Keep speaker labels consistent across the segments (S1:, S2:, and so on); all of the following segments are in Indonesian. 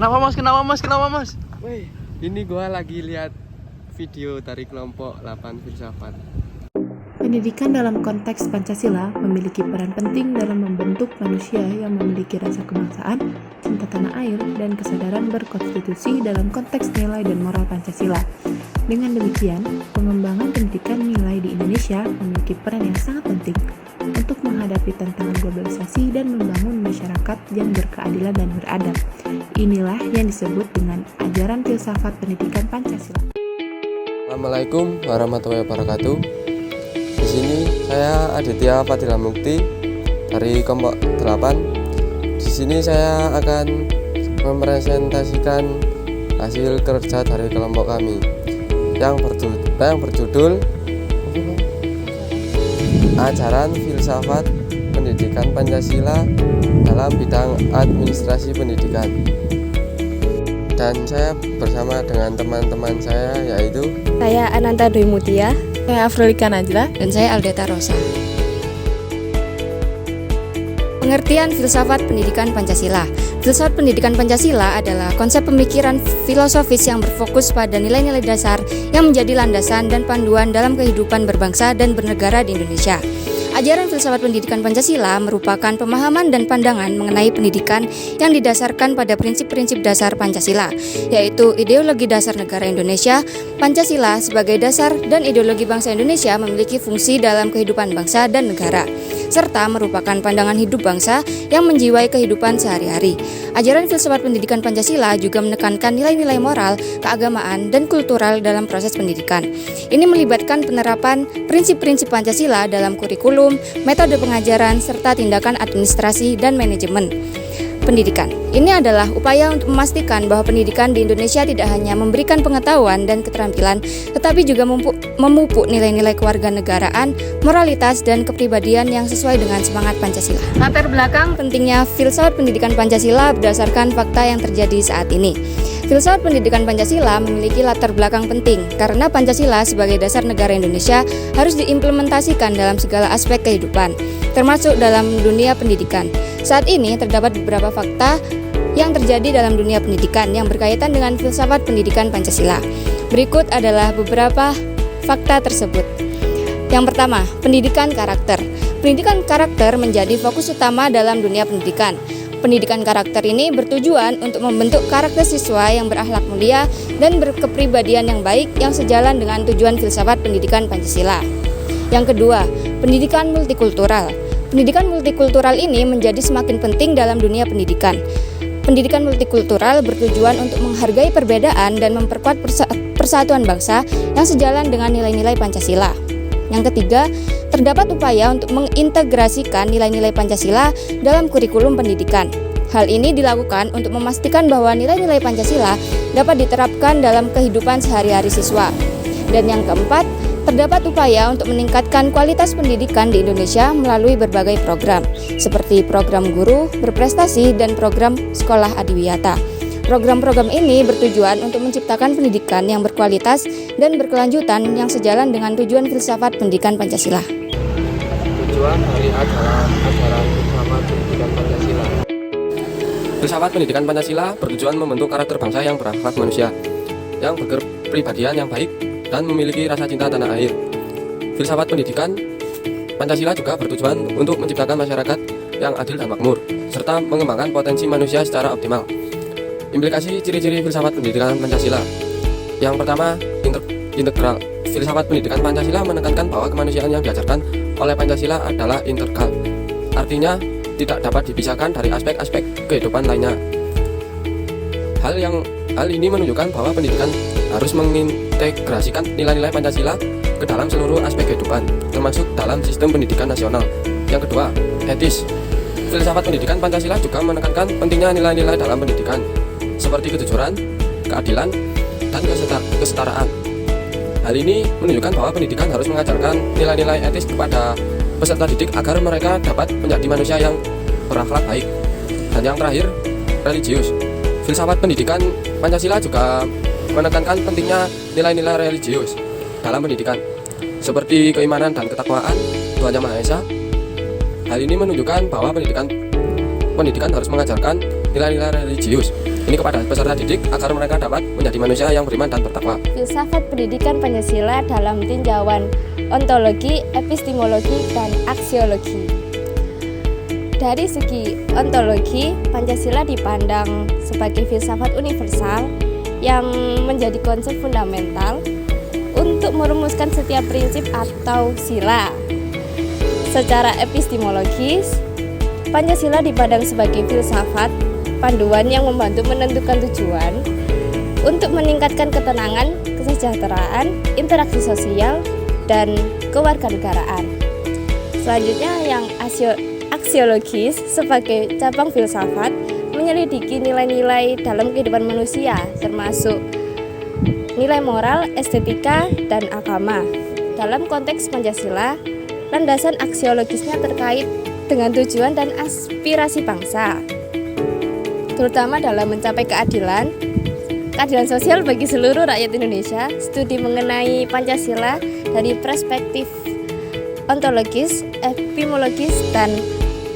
S1: Kenapa mas? Kenapa mas? Kenapa mas?
S2: Wih, ini gua lagi lihat video dari kelompok 8 filsafat.
S3: Pendidikan dalam konteks Pancasila memiliki peran penting dalam membentuk manusia yang memiliki rasa kebangsaan, cinta tanah air, dan kesadaran berkonstitusi dalam konteks nilai dan moral Pancasila. Dengan demikian, pengembangan pendidikan nilai di Indonesia memiliki peran yang sangat penting untuk menghadapi tantangan globalisasi dan membangun masyarakat yang berkeadilan dan beradab. Inilah yang disebut dengan ajaran filsafat pendidikan Pancasila.
S2: Assalamualaikum warahmatullahi wabarakatuh. Di sini saya Aditya Fadila Mukti dari kelompok 8. Di sini saya akan mepresentasikan hasil kerja dari kelompok kami yang berjudul Ajaran Filsafat Pendidikan Pancasila dalam bidang administrasi pendidikan. Dan saya bersama dengan teman-teman saya yaitu
S4: saya Ananta Dwi Mutia,
S5: saya Afrolika Najla,
S4: dan saya Aldeta Rosa. Pengertian filsafat pendidikan Pancasila. Filsafat pendidikan Pancasila adalah konsep pemikiran filosofis yang berfokus pada nilai-nilai dasar yang menjadi landasan dan panduan dalam kehidupan berbangsa dan bernegara di Indonesia. Ajaran filsafat pendidikan Pancasila merupakan pemahaman dan pandangan mengenai pendidikan yang didasarkan pada prinsip-prinsip dasar Pancasila, yaitu ideologi dasar negara Indonesia. Pancasila sebagai dasar dan ideologi bangsa Indonesia memiliki fungsi dalam kehidupan bangsa dan negara, serta merupakan pandangan hidup bangsa yang menjiwai kehidupan sehari-hari. Ajaran filsafat pendidikan Pancasila juga menekankan nilai-nilai moral, keagamaan, dan kultural dalam proses pendidikan. Ini melibatkan penerapan prinsip-prinsip Pancasila dalam kurikulum, metode pengajaran, serta tindakan administrasi dan manajemen pendidikan. Ini adalah upaya untuk memastikan bahwa pendidikan di Indonesia tidak hanya memberikan pengetahuan dan keterampilan, tetapi juga memupuk nilai-nilai kewarganegaraan, moralitas, dan kepribadian yang sesuai dengan semangat Pancasila. Latar belakang pentingnya filsafat pendidikan Pancasila berdasarkan fakta yang terjadi saat ini. Filsafat pendidikan Pancasila memiliki latar belakang penting karena Pancasila sebagai dasar negara Indonesia harus diimplementasikan dalam segala aspek kehidupan, termasuk dalam dunia pendidikan. Saat ini terdapat beberapa fakta yang terjadi dalam dunia pendidikan yang berkaitan dengan filsafat pendidikan Pancasila. Berikut adalah beberapa fakta tersebut. Yang pertama, pendidikan karakter. Pendidikan karakter menjadi fokus utama dalam dunia pendidikan. Pendidikan karakter ini bertujuan untuk membentuk karakter siswa yang berakhlak mulia dan berkepribadian yang baik yang sejalan dengan tujuan filsafat pendidikan Pancasila. Yang kedua, pendidikan multikultural. Pendidikan multikultural ini menjadi semakin penting dalam dunia pendidikan. Pendidikan multikultural bertujuan untuk menghargai perbedaan dan memperkuat persatuan bangsa yang sejalan dengan nilai-nilai Pancasila. Yang ketiga, terdapat upaya untuk mengintegrasikan nilai-nilai Pancasila dalam kurikulum pendidikan. Hal ini dilakukan untuk memastikan bahwa nilai-nilai Pancasila dapat diterapkan dalam kehidupan sehari-hari siswa. Dan yang keempat, terdapat upaya untuk meningkatkan kualitas pendidikan di Indonesia melalui berbagai program, seperti program guru berprestasi dan program sekolah adiwiyata. Program-program ini bertujuan untuk menciptakan pendidikan yang berkualitas dan berkelanjutan yang sejalan dengan tujuan filsafat pendidikan Pancasila.
S2: tujuan dari ajaran filsafat pendidikan Pancasila. Filsafat pendidikan Pancasila bertujuan membentuk karakter bangsa yang berakhlak manusia, yang berkepribadian yang baik dan memiliki rasa cinta tanah air. Filsafat pendidikan Pancasila juga bertujuan untuk menciptakan masyarakat yang adil dan makmur, serta mengembangkan potensi manusia secara optimal. Implikasi ciri-ciri filsafat pendidikan Pancasila. Yang pertama, integral. Filsafat pendidikan Pancasila menekankan bahwa kemanusiaan yang diajarkan oleh Pancasila adalah integral. Artinya, tidak dapat dipisahkan dari aspek-aspek kehidupan lainnya. Hal ini menunjukkan bahwa pendidikan harus mengintegrasikan nilai-nilai Pancasila ke dalam seluruh aspek kehidupan, termasuk dalam sistem pendidikan nasional. Yang kedua, etis. Filsafat pendidikan Pancasila juga menekankan pentingnya nilai-nilai dalam pendidikan, seperti kejujuran, keadilan, dan kesetaraan. Hal ini menunjukkan bahwa pendidikan harus mengajarkan nilai-nilai etis kepada peserta didik agar mereka dapat menjadi manusia yang berakhlak baik. Dan yang terakhir, religius. Filsafat pendidikan Pancasila juga menekankan pentingnya nilai-nilai religius dalam pendidikan, seperti keimanan dan ketakwaan Tuhan Yang Maha Esa. Hal ini menunjukkan bahwa pendidikan harus mengajarkan nilai-nilai religius. Ini kepada peserta didik agar mereka dapat menjadi manusia yang beriman dan bertakwa.
S4: Filsafat pendidikan Pancasila dalam tinjauan ontologi, epistemologi, dan aksiologi. Dari segi ontologi, Pancasila dipandang sebagai filsafat universal yang menjadi konsep fundamental untuk merumuskan setiap prinsip atau sila. Secara epistemologis, Pancasila dipandang sebagai filsafat panduan yang membantu menentukan tujuan untuk meningkatkan ketenangan, kesejahteraan, interaksi sosial, dan kewarganegaraan. Selanjutnya yang aksiologis sebagai cabang filsafat menyelidiki nilai-nilai dalam kehidupan manusia termasuk nilai moral, estetika, dan agama. Dalam konteks Pancasila, landasan aksiologisnya terkait dengan tujuan dan aspirasi bangsa, terutama dalam mencapai keadilan sosial bagi seluruh rakyat Indonesia. Studi mengenai Pancasila dari perspektif ontologis, epistemologis, dan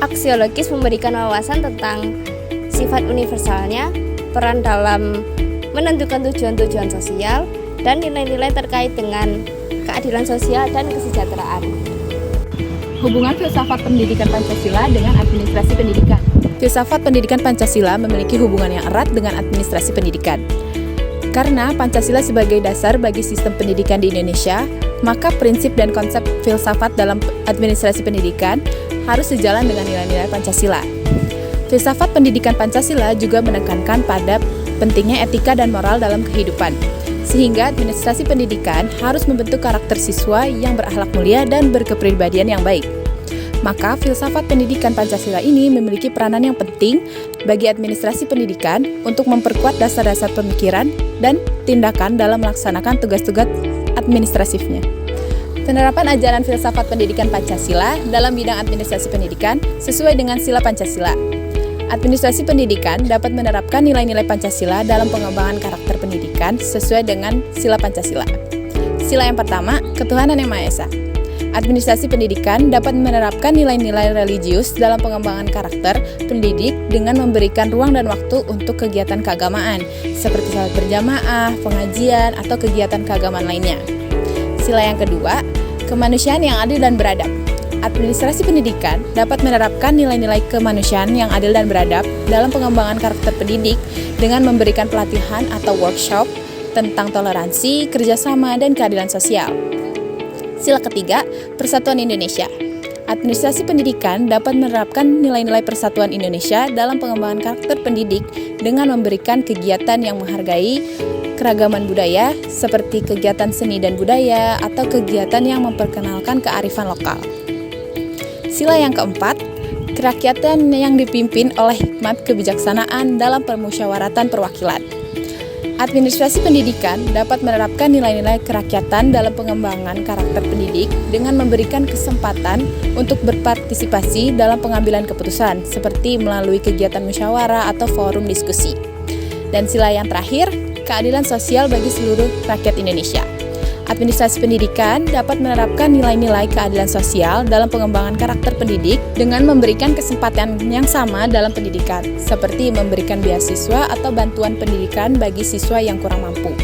S4: aksiologis memberikan wawasan tentang sifat universalnya, peran dalam menentukan tujuan-tujuan sosial, dan nilai-nilai terkait dengan keadilan sosial dan kesejahteraan.
S3: Hubungan filsafat pendidikan Pancasila dengan administrasi pendidikan. Filsafat pendidikan Pancasila memiliki hubungan yang erat dengan administrasi pendidikan. Karena Pancasila sebagai dasar bagi sistem pendidikan di Indonesia, maka prinsip dan konsep filsafat dalam administrasi pendidikan harus sejalan dengan nilai-nilai Pancasila. Filsafat pendidikan Pancasila juga menekankan pada pentingnya etika dan moral dalam kehidupan, sehingga administrasi pendidikan harus membentuk karakter siswa yang berakhlak mulia dan berkepribadian yang baik. Maka filsafat pendidikan Pancasila ini memiliki peranan yang penting bagi administrasi pendidikan untuk memperkuat dasar-dasar pemikiran dan tindakan dalam melaksanakan tugas-tugas administratifnya. Penerapan ajaran filsafat pendidikan Pancasila dalam bidang administrasi pendidikan sesuai dengan sila Pancasila. Administrasi pendidikan dapat menerapkan nilai-nilai Pancasila dalam pengembangan karakter pendidikan sesuai dengan sila Pancasila. Sila yang pertama, ketuhanan yang Maha Esa. Administrasi pendidikan dapat menerapkan nilai-nilai religius dalam pengembangan karakter pendidik dengan memberikan ruang dan waktu untuk kegiatan keagamaan, seperti salat berjamaah, pengajian, atau kegiatan keagamaan lainnya. Sila yang kedua, kemanusiaan yang adil dan beradab. Administrasi pendidikan dapat menerapkan nilai-nilai kemanusiaan yang adil dan beradab dalam pengembangan karakter pendidik dengan memberikan pelatihan atau workshop tentang toleransi, kerjasama, dan keadilan sosial. Sila ketiga, Persatuan Indonesia. Administrasi pendidikan dapat menerapkan nilai-nilai persatuan Indonesia dalam pengembangan karakter pendidik dengan memberikan kegiatan yang menghargai keragaman budaya seperti kegiatan seni dan budaya atau kegiatan yang memperkenalkan kearifan lokal. Sila yang keempat, kerakyatan yang dipimpin oleh hikmat kebijaksanaan dalam permusyawaratan perwakilan. Administrasi pendidikan dapat menerapkan nilai-nilai kerakyatan dalam pengembangan karakter pendidik dengan memberikan kesempatan untuk berpartisipasi dalam pengambilan keputusan, seperti melalui kegiatan musyawarah atau forum diskusi. Dan sila yang terakhir, keadilan sosial bagi seluruh rakyat Indonesia. Administrasi pendidikan dapat menerapkan nilai-nilai keadilan sosial dalam pengembangan karakter pendidik dengan memberikan kesempatan yang sama dalam pendidikan, seperti memberikan beasiswa atau bantuan pendidikan bagi siswa yang kurang mampu.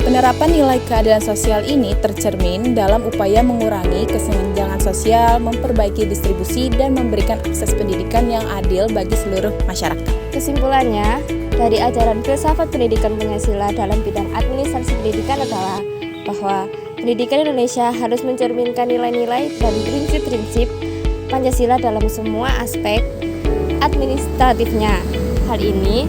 S3: Penerapan nilai keadilan sosial ini tercermin dalam upaya mengurangi kesenjangan sosial, memperbaiki distribusi, dan memberikan akses pendidikan yang adil bagi seluruh masyarakat.
S4: Kesimpulannya, dari ajaran filsafat pendidikan Pancasila dalam bidang administrasi pendidikan adalah bahwa pendidikan Indonesia harus mencerminkan nilai-nilai dan prinsip-prinsip Pancasila dalam semua aspek administratifnya. Hal ini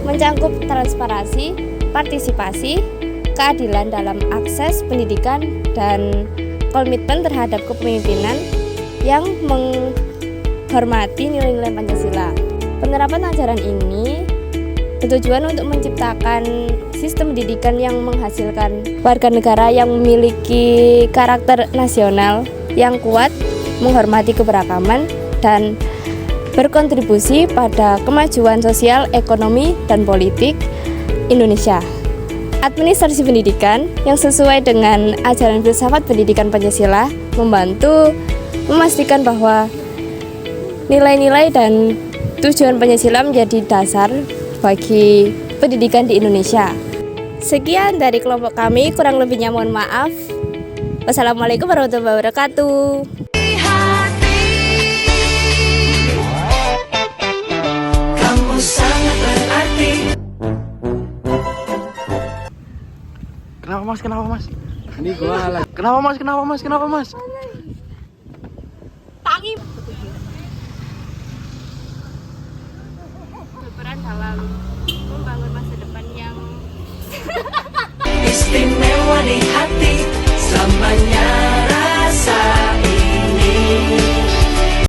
S4: mencangkup transparansi, partisipasi, keadilan dalam akses pendidikan, dan komitmen terhadap kepemimpinan yang menghormati nilai-nilai Pancasila. Penerapan ajaran ini bertujuan untuk menciptakan sistem pendidikan yang menghasilkan warga negara yang memiliki karakter nasional yang kuat, menghormati keberagaman, dan berkontribusi pada kemajuan sosial, ekonomi, dan politik Indonesia. Administrasi pendidikan yang sesuai dengan ajaran filsafat pendidikan Pancasila membantu memastikan bahwa nilai-nilai dan
S1: tujuan Pancasila menjadi dasar bagi pendidikan di Indonesia. Sekian dari kelompok kami, kurang lebihnya mohon maaf. Wassalamualaikum warahmatullahi wabarakatuh.
S5: Kamu sangat berarti.
S6: Kenapa mas? Kenapa mas?
S2: Ini gua lagi.
S6: Kenapa mas? Kenapa mas? Kenapa mas?
S1: Berperan dalam membangun masa depan yang